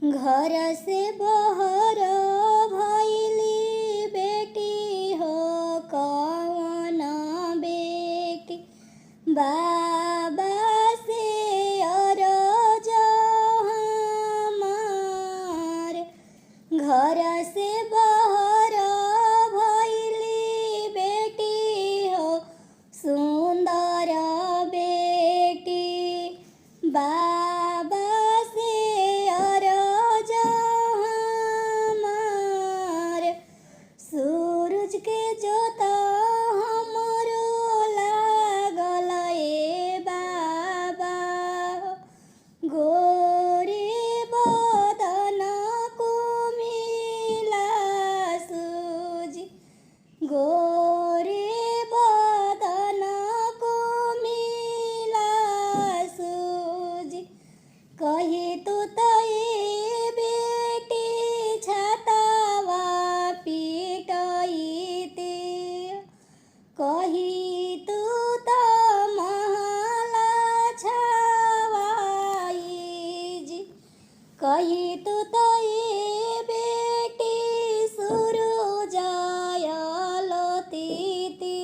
घर से बहर भइली बेटी हो कौन बेटी। बाबा से अरज हमार, घर से बहर भइली बेटी हो सुंदर बेटी। बाबा से अरज हमार, सूरज के जोता हमरो लागल ए बाबा। गोरे बदन को मिला सूजी, गोरे बदन को मिला सूजी। कही तू तो ये बेटी छातावा पीटईती, कही तू तो महला छावाई जी। कही तू तो ये बेटी सूरज लतीती,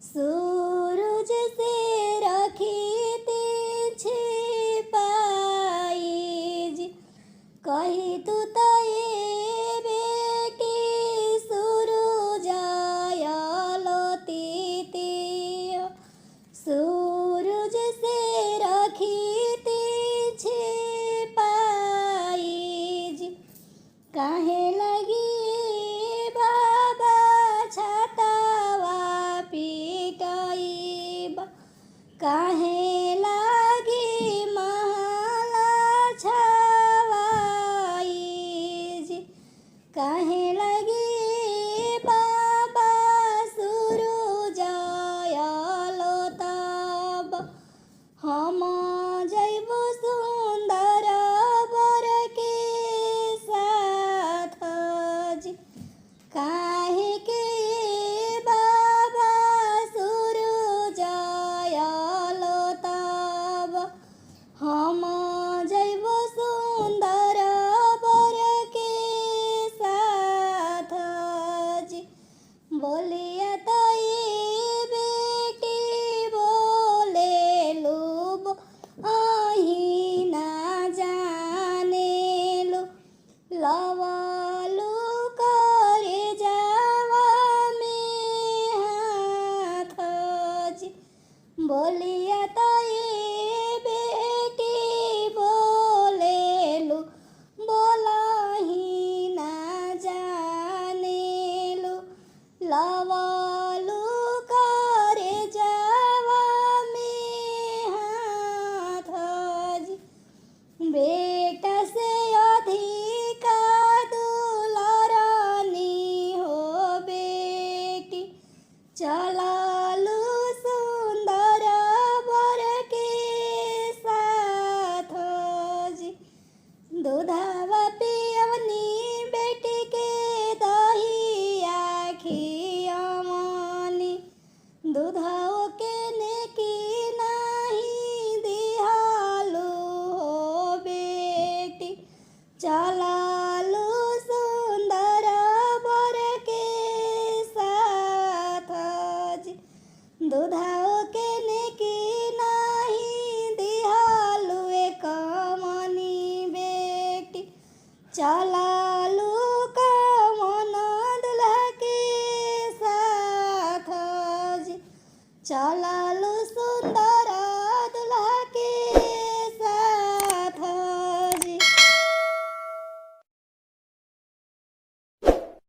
सूरज से रखीती छिपाई जी। कही तू तो ये बेटी सूरज लतीती, सूरज से रखीती छिपाई जी। काहे लगी बाबा छातावा पीटईबा, काहे लागी महला छावाई जी। काहे लगी बाबा सूरज लताब। हम जइबो सुंदर बर के साथ जी। काहे के बाबा सूरज लताब। हम जइबो सुंदर बर के साथ जी। बोलिया तो ये बेटी बोले लूब अही ना जाने लो। लवलू करे जावा में हाथ जी। बोलिया तो ये बेटी बोले लू बोलही ना जाने लो। लवलू करे जावा में हाथ जी। बेटा से अधिका दुलारानी हो बेटी, चलालू सुंदर बर के साथ जी। दूधावा पियवनी बेटी के दही आखी अमनी, दूधाओ के नेकी नाही दिहालू हो बेटी। चलालू सुंदर बर के साथ जी। दूधाओ के नेकी नाही दिहालू एक मनी बेटी। चलालू कमन दुल्हा के साथ जी। चला